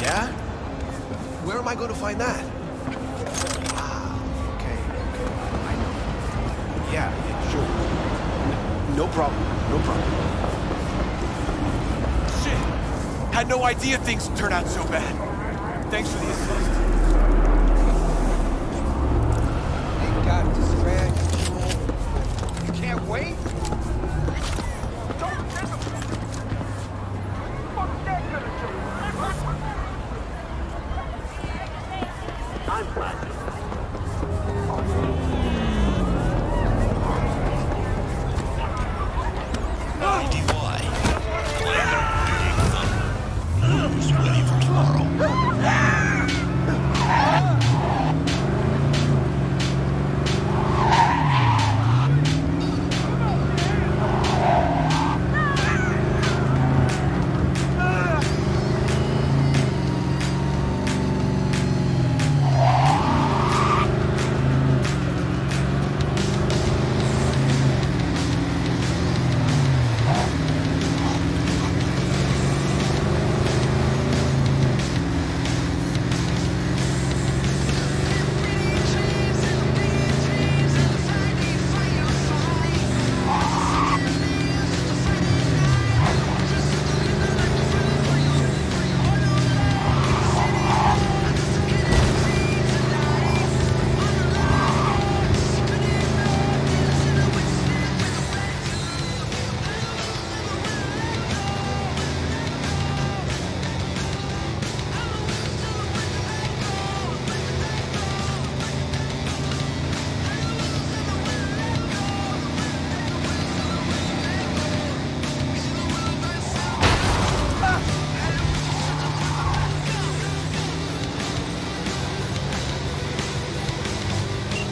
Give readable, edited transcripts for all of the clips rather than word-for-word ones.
Yeah? Where am I going to find that? Okay. I know. Yeah, sure. No problem. No problem. Shit! Had no idea things would turn out so bad. Thanks for the assist. They got this man control. You can't wait? Don't take a fuck that gonna do? I'm glad. Who's ready for tomorrow?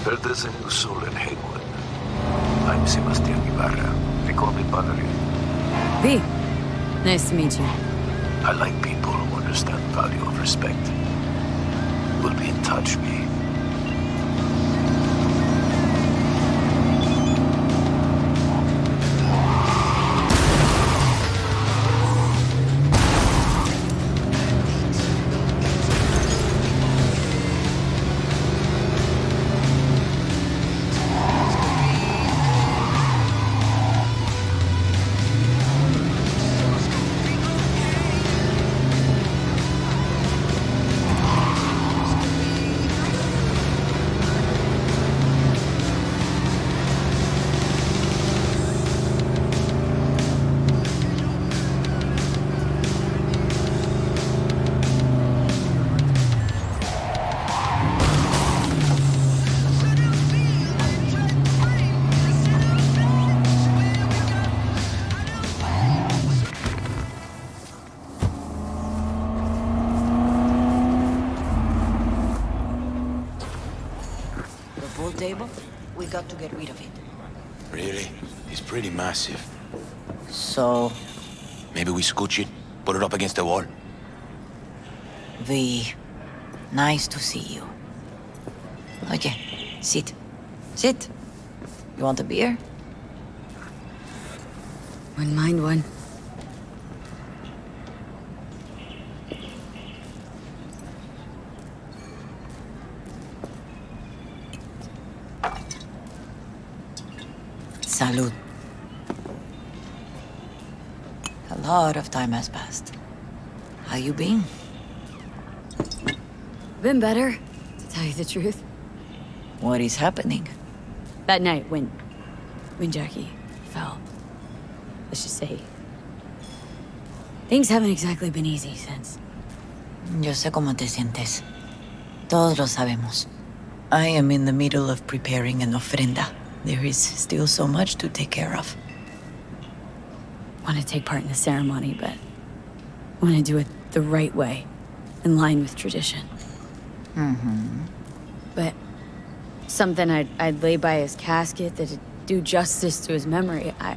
Heard there's a new soul in Haywood. I'm Sebastian Ibarra. They call me Padre. V. Nice to meet you. I like people who understand the value of respect. We'll be in touch, V. Table? We got to get rid of it. Really? It's pretty massive. So, Maybe we scooch it, put it up against the wall. V, nice to see you. Okay, sit. Sit. You want a beer? Wouldn't mind one. Salud. A lot of time has passed. How you been? Been better, to tell you the truth. What is happening? That night when Jackie fell. Let's just say things haven't exactly been easy since. Yo sé cómo te sientes. Todos lo sabemos. I am in the middle of preparing an ofrenda. There is still so much to take care of. Want to take part in the ceremony, but want to do it the right way, in line with tradition. Mm-hmm. But something I'd lay by his casket that'd do justice to his memory. I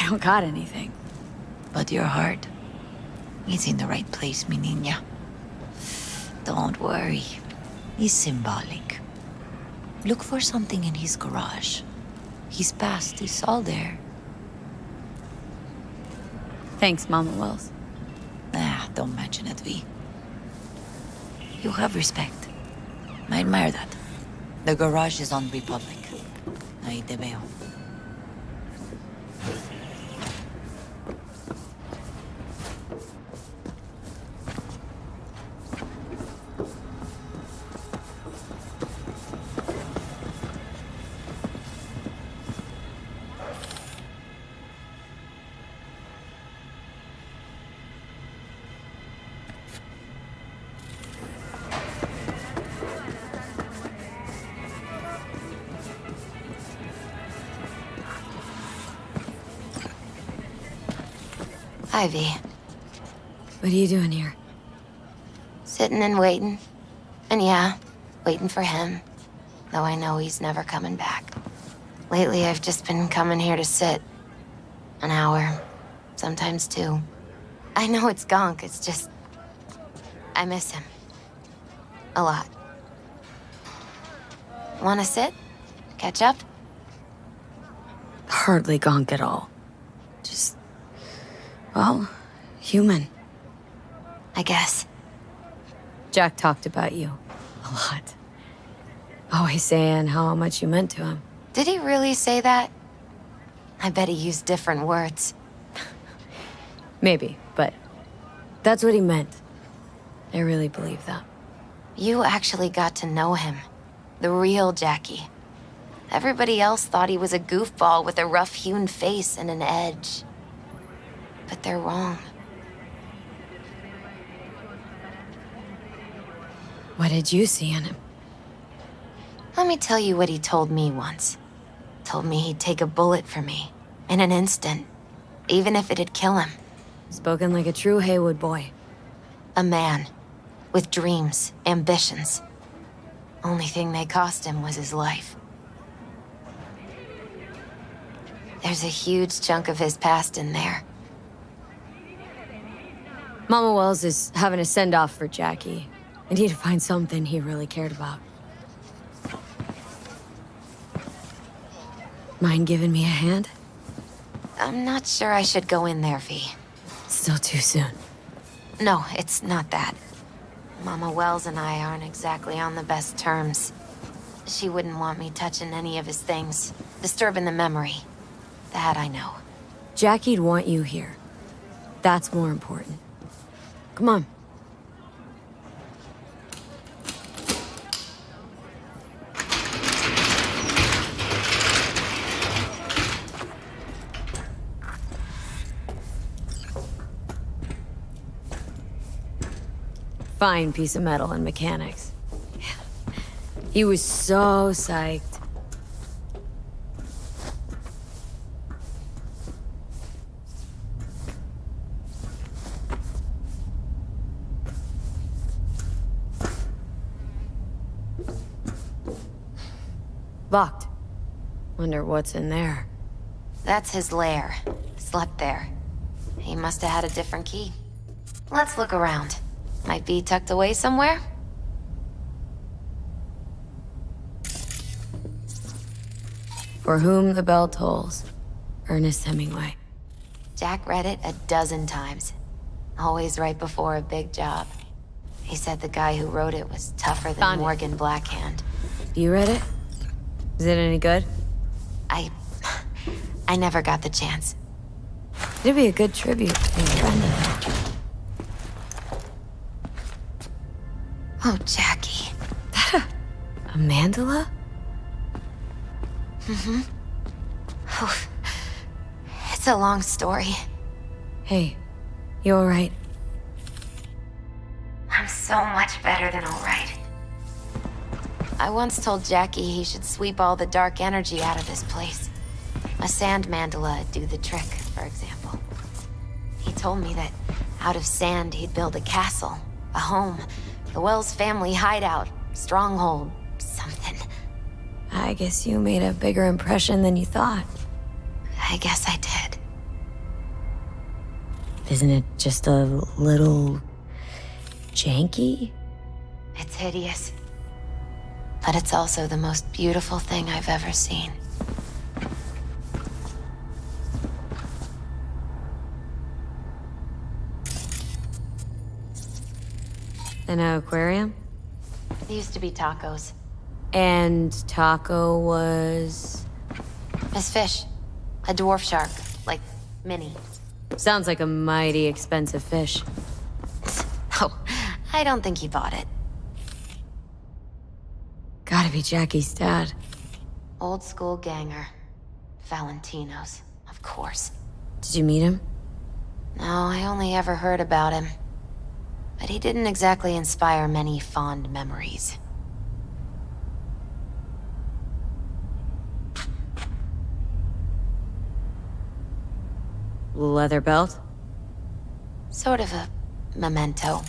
don't got anything. But your heart is in the right place, mi niña. Don't worry. It's symbolic. Look for something in his garage. His past is all there. Thanks, Mama Wells. Don't mention it, V. You have respect. I admire that. The garage is on Republic. Ahí te veo. Ivy, What are you doing here? sitting and waiting. And yeah, waiting for him. Though I know he's never coming back. Lately, I've just been coming here to sit. An hour, sometimes two. I know it's gonk, it's just... I miss him. A lot. Wanna sit? Catch up? Hardly gonk at all. Just, well, human. I guess. Jack talked about you a lot. Always saying how much you meant to him. Did he really say that? I bet he used different words. Maybe, but that's what he meant. I really believe that. You actually got to know him. The real Jackie. Everybody else thought he was a goofball with a rough-hewn face and an edge. But they're wrong. What did you see in him? Let me tell you what he told me once. Told me he'd take a bullet for me. In an instant. Even if it'd kill him. Spoken like a true Haywood boy. A man. With dreams, ambitions. Only thing they cost him was his life. There's a huge chunk of his past in there. Mama Wells is having a send-off for Jackie. I need to find something he really cared about. Mind giving me a hand? I'm not sure I should go in there, V. Still too soon. No, it's not that. Mama Wells and I aren't exactly on the best terms. She wouldn't want me touching any of his things, disturbing the memory. That I know. Jackie'd want you here. That's more important. Come on. Fine piece of metal and mechanics. He was so psyched. Locked. Wonder what's in there. That's his lair. Slept there. He must have had a different key. Let's look around. Might be tucked away somewhere? For whom the bell tolls. Ernest Hemingway. Jack read it a dozen times. Always right before a big job. He said the guy who wrote it was tougher than Found it. Morgan Blackhand. You read it? Is it any good? I never got the chance. It'd be a good tribute to your friend. Oh, Jackie. A mandala? Oh, it's a long story. Hey, you alright? I'm so much better than alright. I once told Jackie he should sweep all the dark energy out of this place. A sand mandala would do the trick, for example. He told me that out of sand he'd build a castle, a home, the Wells family hideout, stronghold, something. I guess you made a bigger impression than you thought. I guess I did. Isn't it just a little janky? It's hideous. but it's also the most beautiful thing I've ever seen. An aquarium? It used to be Taco's. And Taco was... His fish. A dwarf shark. Like, mini. Sounds like a mighty expensive fish. Oh, I don't think he bought it. Gotta be Jackie's dad. Old school ganger. Valentino's, of course. Did you meet him? No, I only ever heard about him. But he didn't exactly inspire many fond memories. Leather belt? Sort of a memento.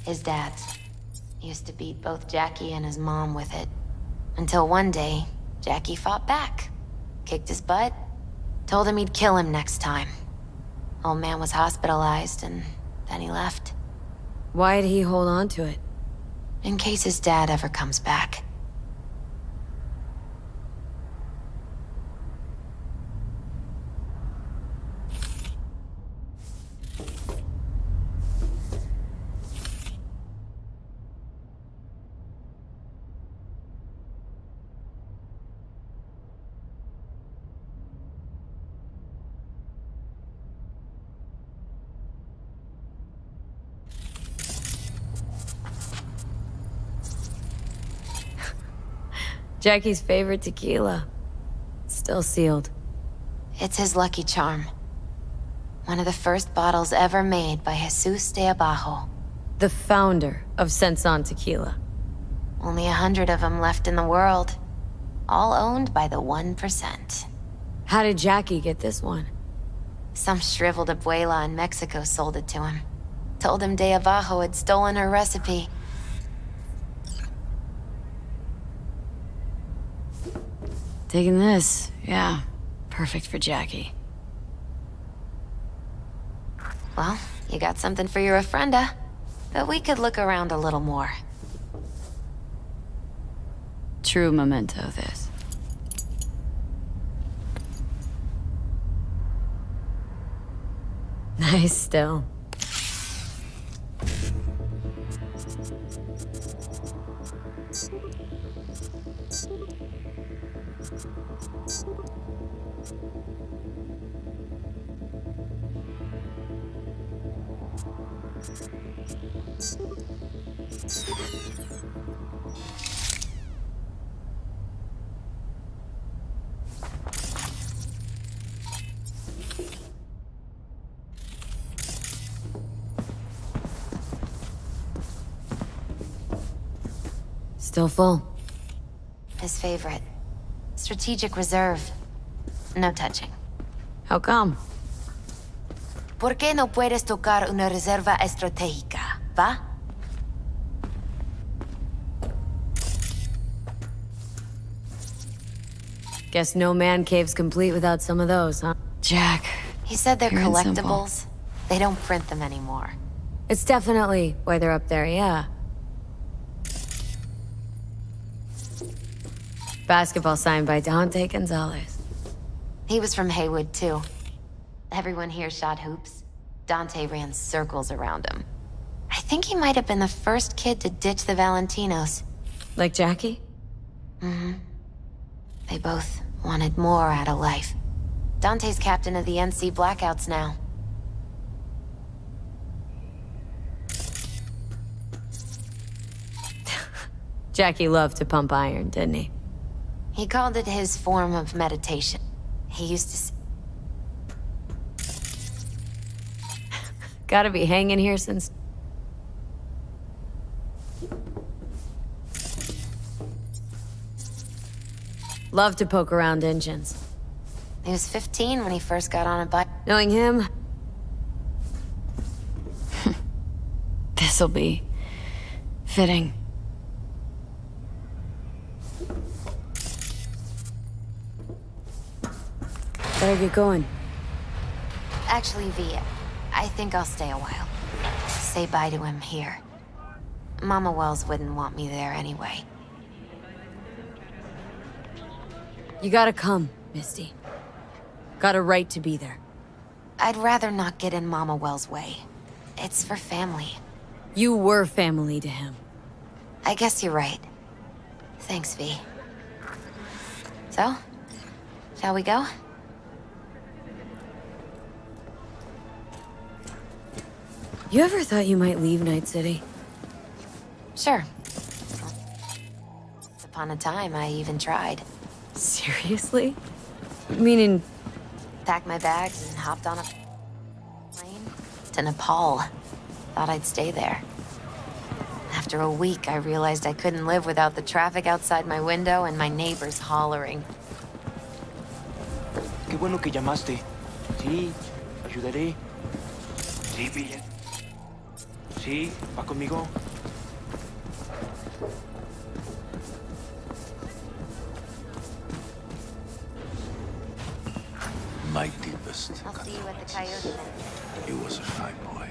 His dad's. He used to beat both Jackie and his mom with it. Until one day, Jackie fought back. Kicked his butt. Told him he'd kill him next time. Old man was hospitalized, and then he left. Why'd he hold on to it? In case his dad ever comes back. Jackie's favorite tequila. Still sealed. It's his lucky charm. One of the first bottles ever made by Jesus de Abajo. The founder of Senson Tequila. Only 100 of them left in the world. All owned by the 1%. How did Jackie get this one? Some shriveled abuela in Mexico sold it to him. Told him de Abajo had stolen her recipe. Taking this, yeah. Perfect for Jackie. Well, you got something for your ofrenda. But we could look around a little more. True memento, this. Nice still. Still full. His favorite. Strategic reserve. No touching. How come? ¿Por qué no puedes tocar una reserva estratégica, va? Guess no man cave's complete without some of those, huh? Jack. He said they're Pure and simple. collectibles. They don't print them anymore. It's definitely why they're up there, yeah. Basketball signed by Dante Gonzalez. He was from Haywood, too. Everyone here shot hoops. Dante ran circles around him. I think he might have been the first kid to ditch the Valentinos. Like Jackie? Mm-hmm. They both wanted more out of life. Dante's captain of the NC Blackouts now. Jackie loved to pump iron, didn't he? He called it his form of meditation. He used to Gotta be hanging here since... Love to poke around engines. He was 15 when he first got on a bike. Knowing him... This'll be... fitting. Better get going. Actually, V, I think I'll stay a while. Say bye to him here. Mama Wells wouldn't want me there anyway. You gotta come, Misty. Got a right to be there. I'd rather not get in Mama Well's way. It's for family. You were family to him. I guess you're right. Thanks, V. So, shall we go? You ever thought you might leave Night City? Sure. Once upon a time, I even tried. Seriously? Meaning, Packed my bags and hopped on a plane to Nepal. Thought I'd stay there. After a week, I realized I couldn't live without the traffic outside my window and my neighbors hollering. Qué bueno que llamaste. Sí, ayudaré. Sí, Villen. Sí, va conmigo. My deepest I'll see you at the Coyote then. He was a fine boy.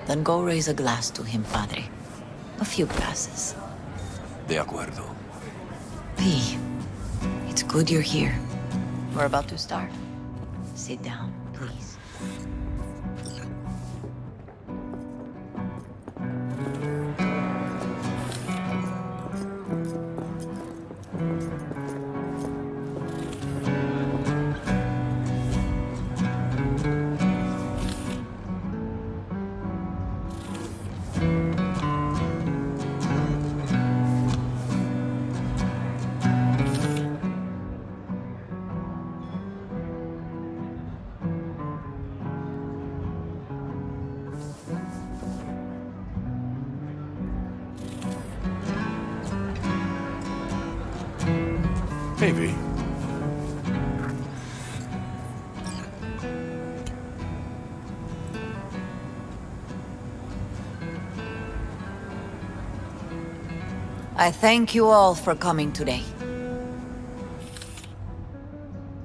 Then go raise a glass to him, Padre. A few glasses. De acuerdo. V, it's good you're here. We're about to start. Sit down, please. Hey, V. I thank you all for coming today.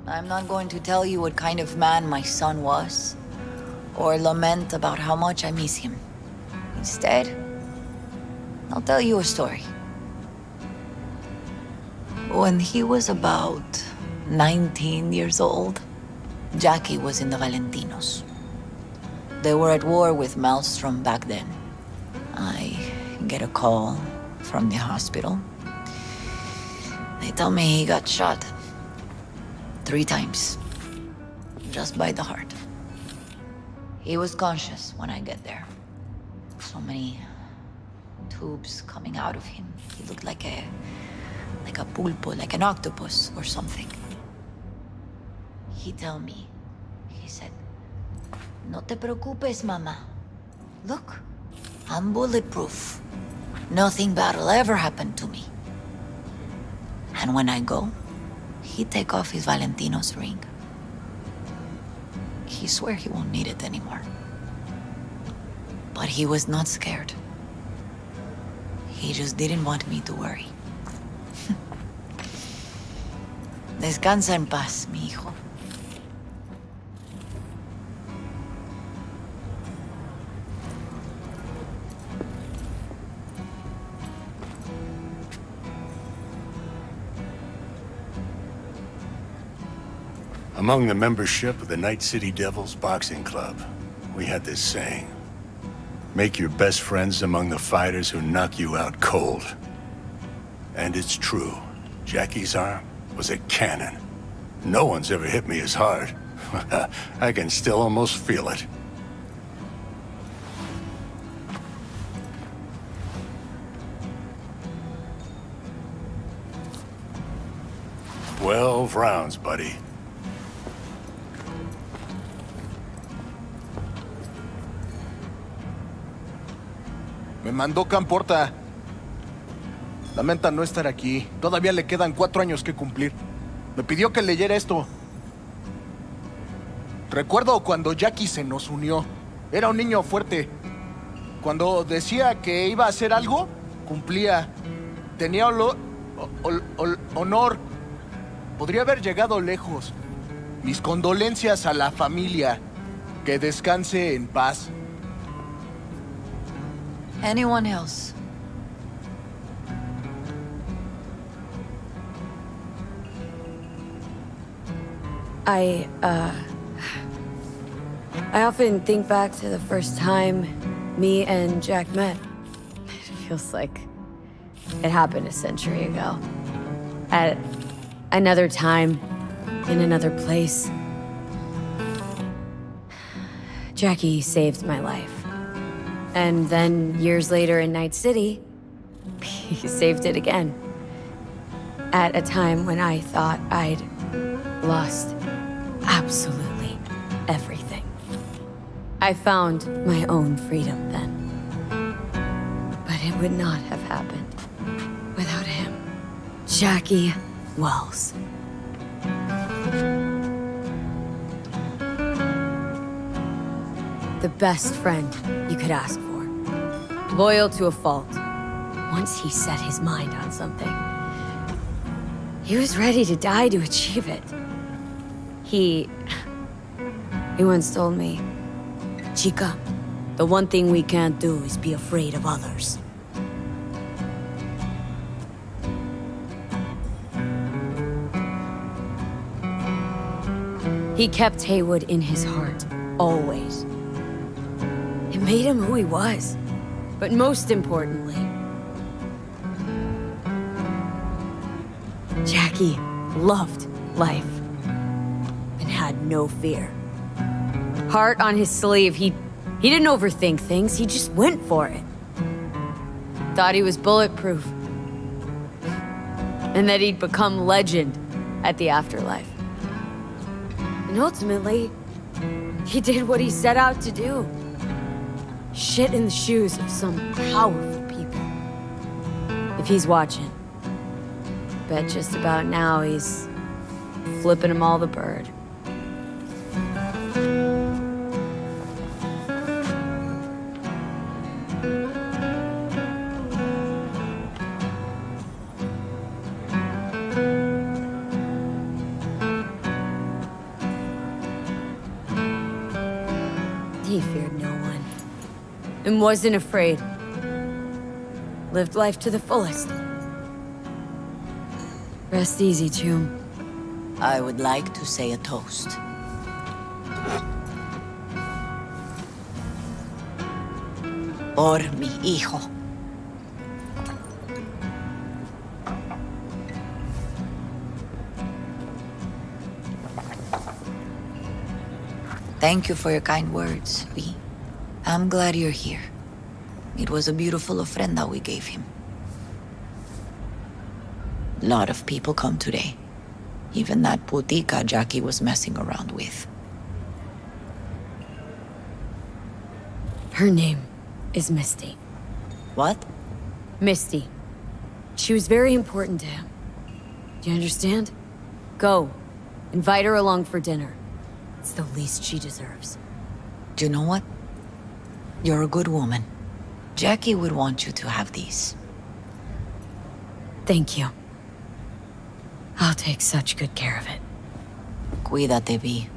I'm not going to tell you what kind of man my son was, or lament about how much I miss him. Instead, I'll tell you a story. When he was about 19 years old, Jackie was in the Valentinos. They were at war with Maelstrom back then. I get a call from the hospital. They tell me he got shot 3 times, just by the heart. He was conscious when I get there. So many tubes coming out of him. He looked like a pulpo, like an octopus or something. He tell me, he said, "No te preocupes, mama. Look, I'm bulletproof. Nothing bad will ever happen to me." And when I go, he take off his Valentino's ring. He swear he won't need it anymore. But he was not scared. He just didn't want me to worry. Descansa en paz, mi hijo. Among the membership of the Night City Devils Boxing Club, we had this saying. Make your best friends among the fighters who knock you out cold. And it's true. Jackie's arm was a cannon. No one's ever hit me as hard. I can still almost feel it. "12 rounds, buddy." Me mandó Camporta. Lamenta no estar aquí. Todavía le quedan 4 años que cumplir. Me pidió que leyera esto. Recuerdo cuando Jackie se nos unió. Era un niño fuerte. Cuando decía que iba a hacer algo, cumplía. Tenía honor. Podría haber llegado lejos. Mis condolencias a la familia. Que descanse en paz. Anyone else? I often think back to the first time me and Jack met. It feels like it happened a century ago. At another time, in another place. Jackie saved my life. And then, years later in Night City, he saved it again. At a time when I thought I'd lost absolutely everything. I found my own freedom then. But it would not have happened without him. Jackie Wells. The best friend you could ask for. Loyal to a fault. Once he set his mind on something, he was ready to die to achieve it. He once told me, Chica, the one thing we can't do is be afraid of others. He kept Haywood in his heart, always. It made him who he was. But most importantly, Jackie loved life and had no fear. Heart on his sleeve, he didn't overthink things, he just went for it. Thought he was bulletproof. And that he'd become legend at the afterlife. And ultimately, he did what he set out to do. Shit in the shoes of some powerful people. If he's watching, bet just about now he's flipping them all the bird. He feared no one. And wasn't afraid. Lived life to the fullest. Rest easy, Chum. I would like to say a toast. Por mi hijo. Thank you for your kind words, V. I'm glad you're here. It was a beautiful ofrenda we gave him. A lot of people come today. Even that putica Jackie was messing around with. Her name is Misty. What? Misty. She was very important to him. Do you understand? Go. Invite her along for dinner. It's the least she deserves. Do you know what? You're a good woman. Jackie would want you to have these. Thank you. I'll take such good care of it. Cuídate, V.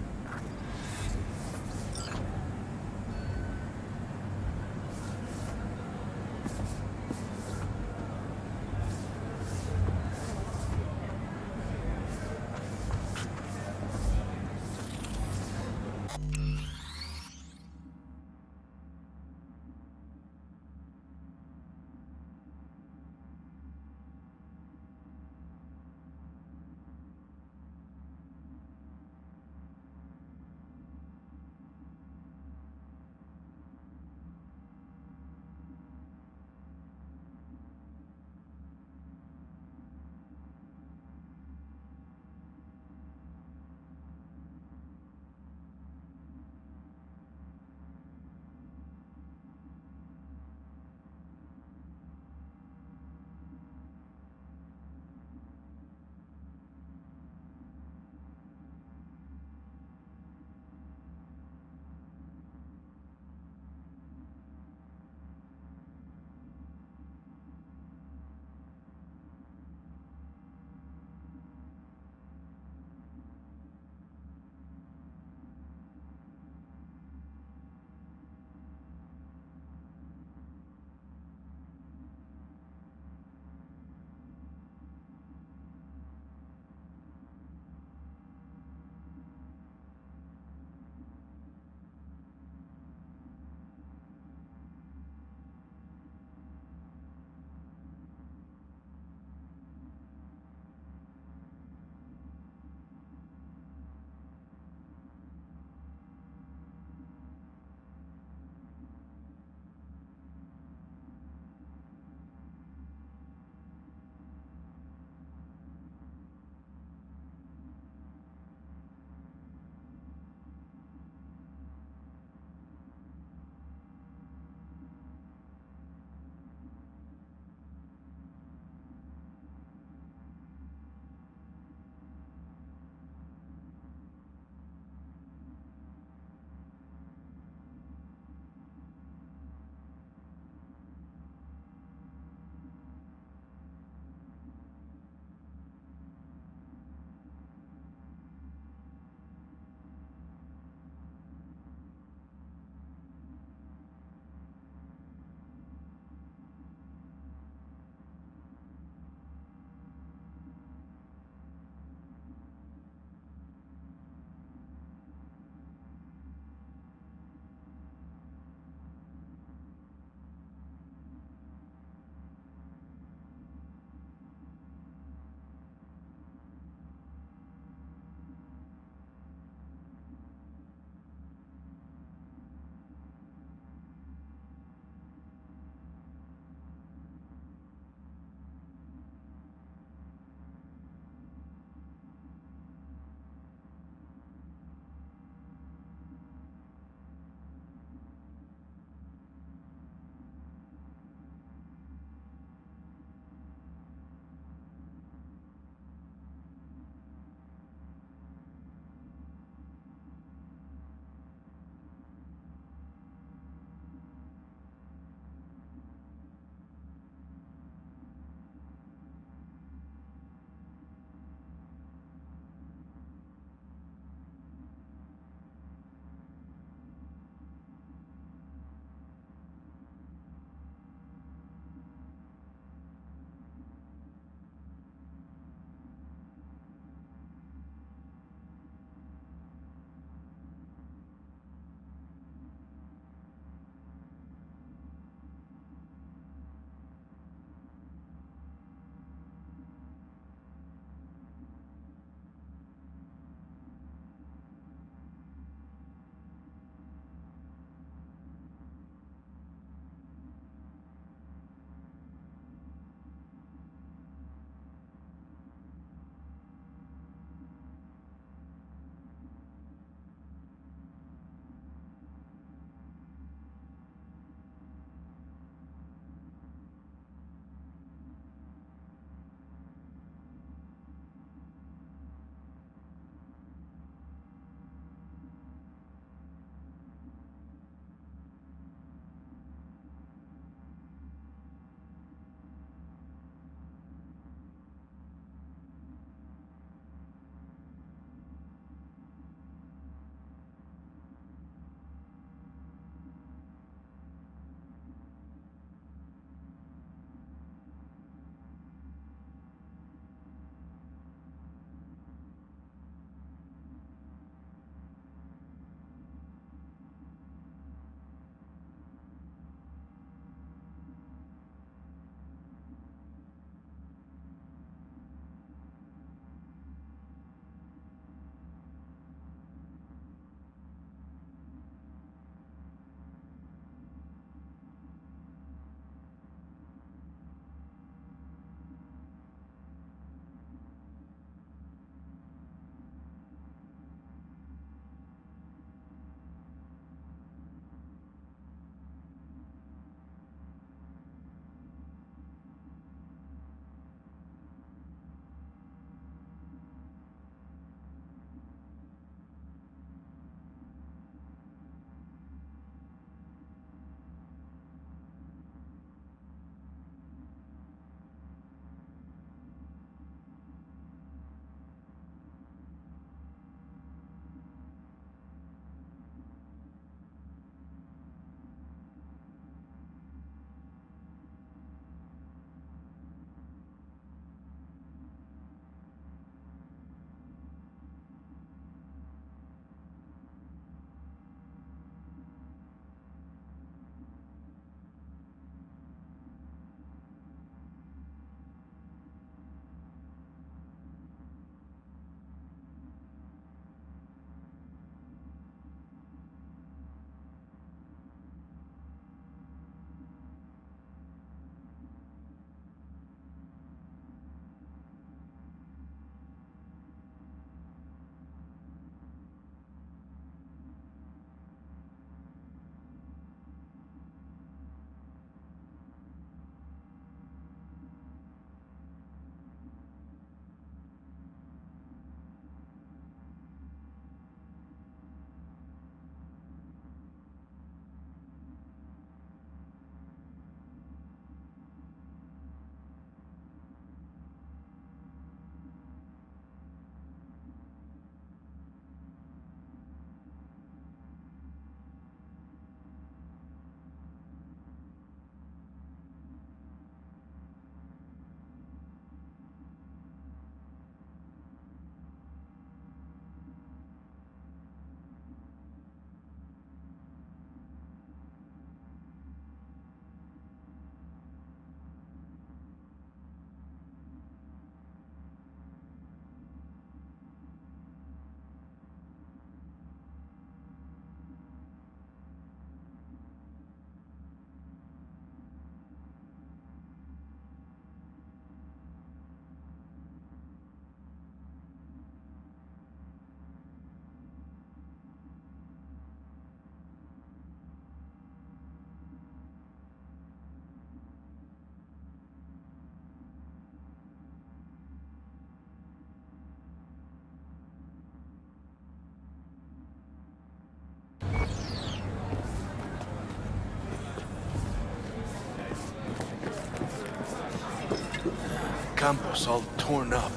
campus all torn up.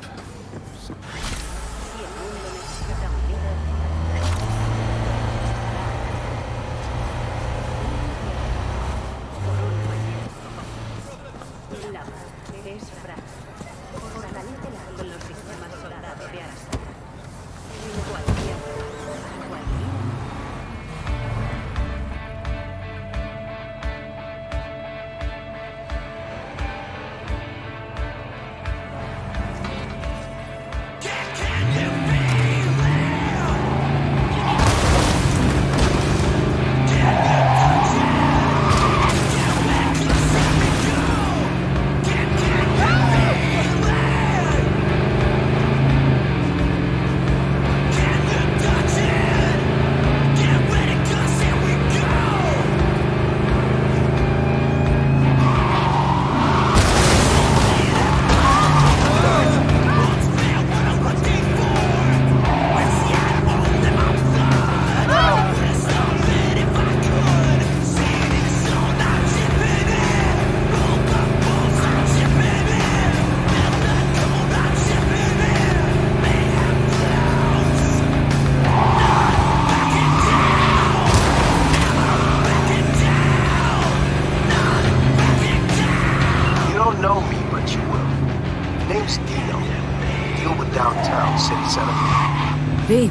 V.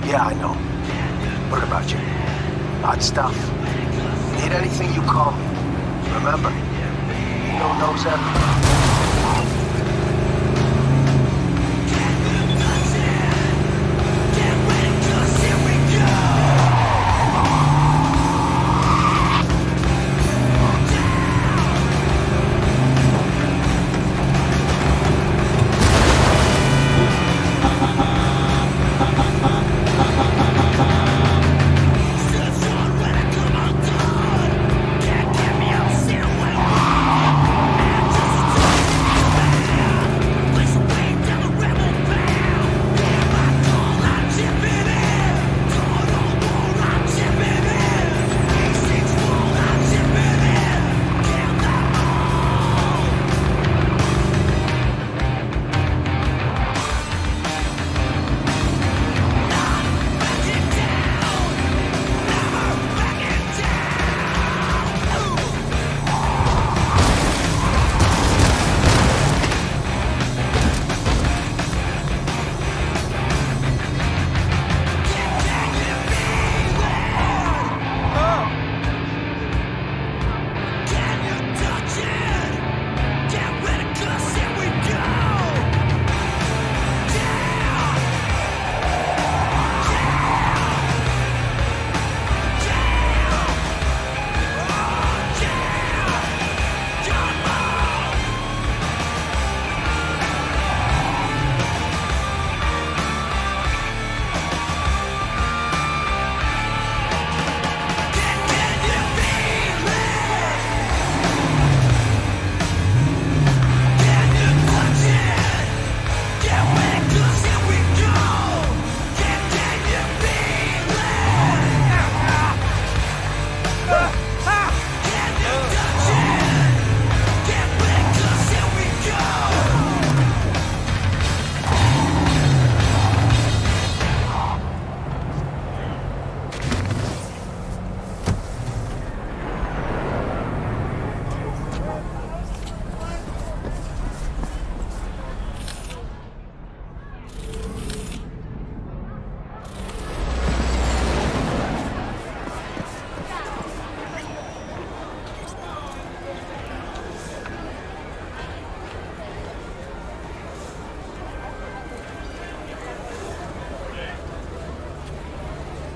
Yeah, I know. What about you? Odd stuff. Need anything, you call me. Remember, Nino knows everything.